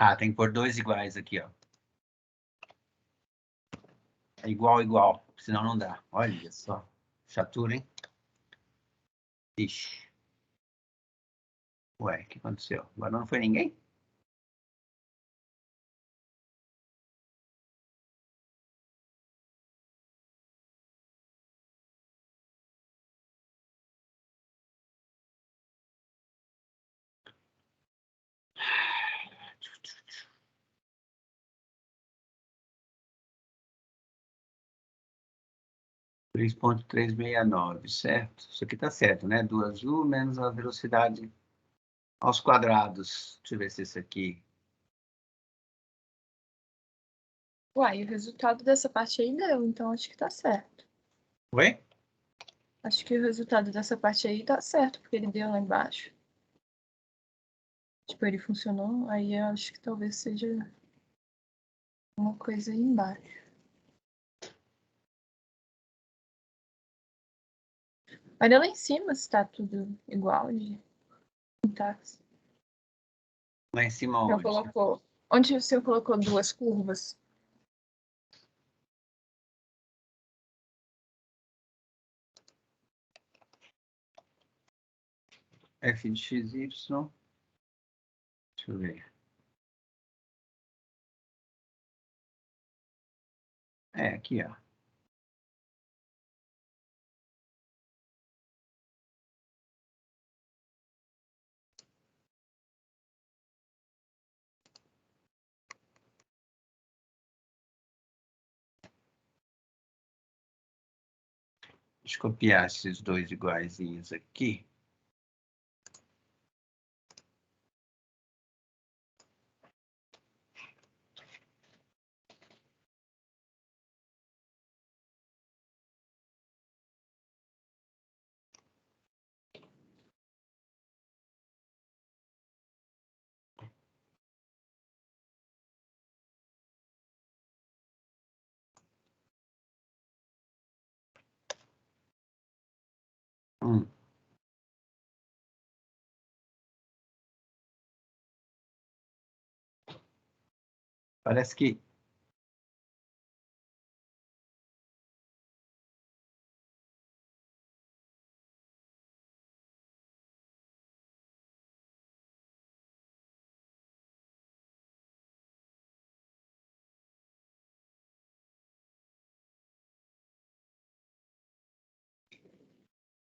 Ah, tem que pôr dois iguais aqui, ó. É igual, igual. Senão não dá. Olha só. Chatura, hein? Ixi. Ué, o que aconteceu? Agora não foi ninguém? Três ponto 369, certo? Isso aqui tá certo, né? 2U menos a velocidade aos quadrados. Deixa eu ver se isso aqui... Uai, o resultado dessa parte aí deu, então acho que tá certo. Oi? Acho que o resultado dessa parte aí tá certo, porque ele deu lá embaixo. Tipo, ele funcionou, aí eu acho que talvez seja uma coisa aí embaixo. Olha lá em cima se tá tudo igual de sintaxe. Lá em cima Então, onde? onde você colocou duas curvas? F de XY. Deixa eu ver. É, aqui, ó. Deixa eu copiar esses dois iguaizinhos aqui. Hum. Parece que...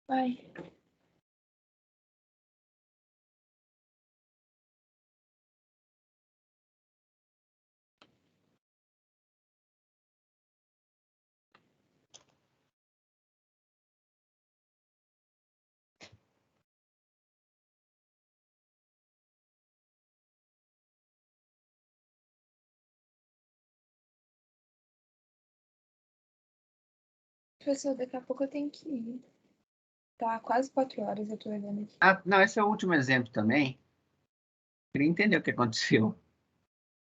Vai. Professor, daqui a pouco eu tenho que ir. Tá quase 4 horas, eu tô olhando aqui. Ah, não, esse é o último exemplo também. Queria entender o que aconteceu.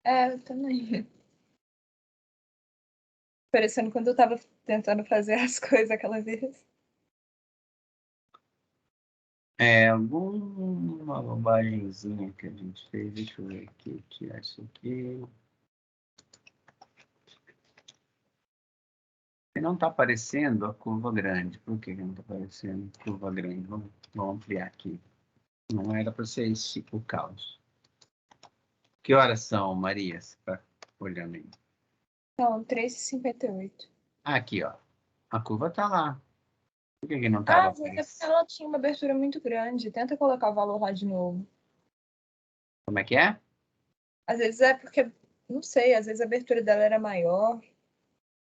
É, eu também. Parecendo quando eu tava tentando fazer as coisas aquela vez. É, alguma bobagemzinha que a gente fez. Deixa eu ver aqui, tirar isso aqui. E não está aparecendo a curva grande. Por que não está aparecendo a curva grande? Vamos ampliar aqui. Não era para ser esse o caos. Que horas são, Maria? Você está olhando aí? Não, 3h58. Aqui, ó. A curva está lá. Por que não estava Ah, mas é porque aparecendo? ela tinha uma abertura muito grande. Tenta colocar o valor lá de novo. Como é que é? Às vezes é porque, não sei, às vezes a abertura dela era maior.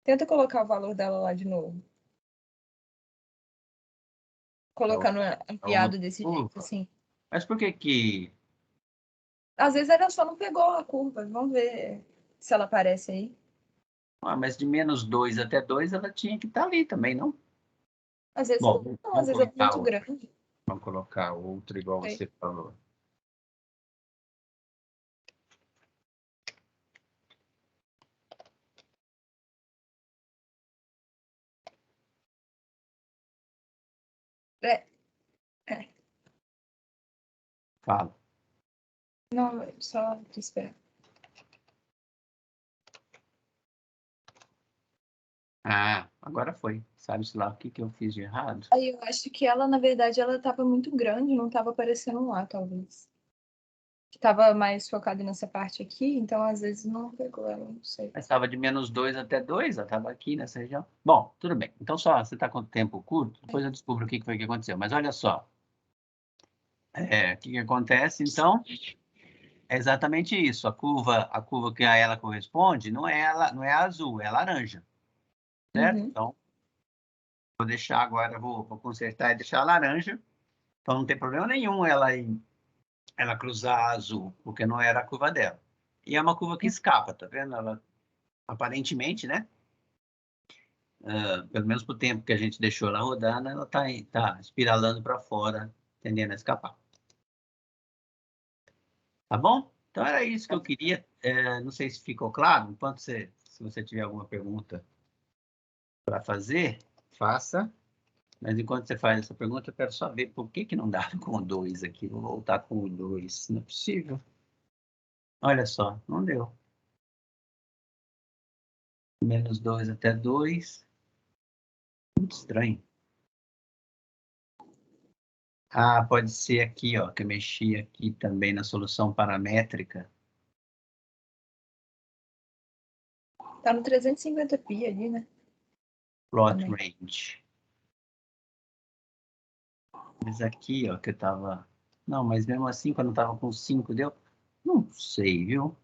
Tenta colocar o valor dela lá de novo. É Colocando é uma ampliado desse jeito, curva. assim. Mas por que que... Às vezes ela só não pegou a curva. Vamos ver se ela aparece aí. Ah, mas de -2 até 2 ela tinha que estar ali também, não? Às vezes Bom, não, às vamos vezes é colocar muito outro. grande. Vamos colocar outro igual Ok. você falou. É, é. Fala. Não, só te espero. Ah, agora foi. Sabe-se lá o que eu fiz de errado? Aí eu acho que ela, na verdade, ela estava muito grande, não estava aparecendo lá, talvez. Estava mais focado nessa parte aqui, então às vezes não pegou ela, não sei. Mas estava de -2 até 2, ela estava aqui nessa região. Bom, tudo bem. Então, só, você está com tempo curto, depois eu descubro o que foi que aconteceu. Mas olha só, o que acontece, então, é exatamente isso. A curva que a ela corresponde não é azul, é laranja, certo? Uhum. Então, vou deixar agora, vou consertar e deixar laranja. Então, não tem problema nenhum ela cruzar a azul, porque não era a curva dela. E é uma curva que escapa, tá vendo? Ela, aparentemente, né? Pelo menos por tempo que a gente deixou ela rodando, ela tá espiralando para fora, tendendo a escapar. Tá bom? Então era isso que eu queria. Não sei se ficou claro. Se você tiver alguma pergunta para fazer, faça. Mas enquanto você faz essa pergunta, eu quero só ver por que não dá com o 2 aqui. Vou voltar com o 2. Não é possível. Olha só, não deu. -2 até 2. Muito estranho. Ah, pode ser aqui, ó, que eu mexi aqui também na solução paramétrica. Tá no 350p ali, né? Plot Também. range. Mas aqui, ó, que eu tava... Não, mas mesmo assim, quando eu tava com 5, deu? Não sei, viu?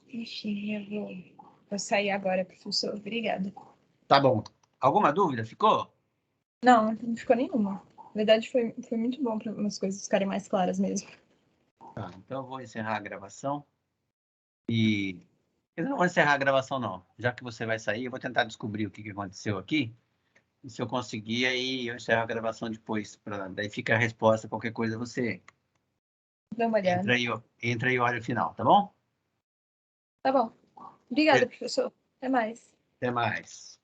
Enfim, vou sair agora, professor. Obrigada. Tá bom. Alguma dúvida? Ficou? Não, não ficou nenhuma. Na verdade, foi muito bom para umas coisas ficarem mais claras mesmo. Tá, então eu vou encerrar a gravação e... Eu não vou encerrar a gravação, não. Já que você vai sair, eu vou tentar descobrir o que aconteceu aqui. E se eu conseguir, aí eu encerro a gravação depois. Daí fica a resposta, qualquer coisa você Dá uma olhada. entra e olha o final, tá bom? Tá bom. Obrigada, professor. Até mais. Até mais.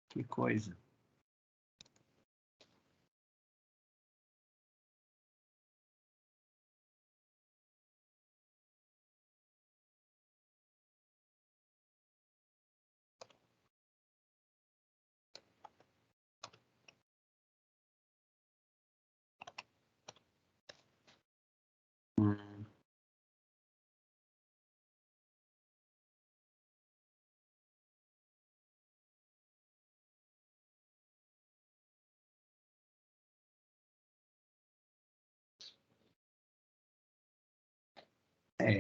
Que coisa. Hum.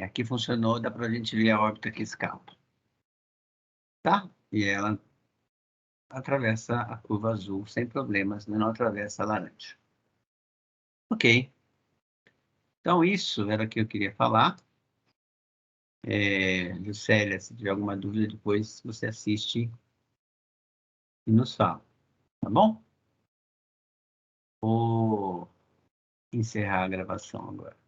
Aqui funcionou, dá para a gente ver a órbita que escapa. Tá? E ela atravessa a curva azul sem problemas, mas não atravessa a laranja. Ok. Então, isso era o que eu queria falar. Lucélia, se tiver alguma dúvida, depois você assiste e nos fala. Tá bom? Vou encerrar a gravação agora.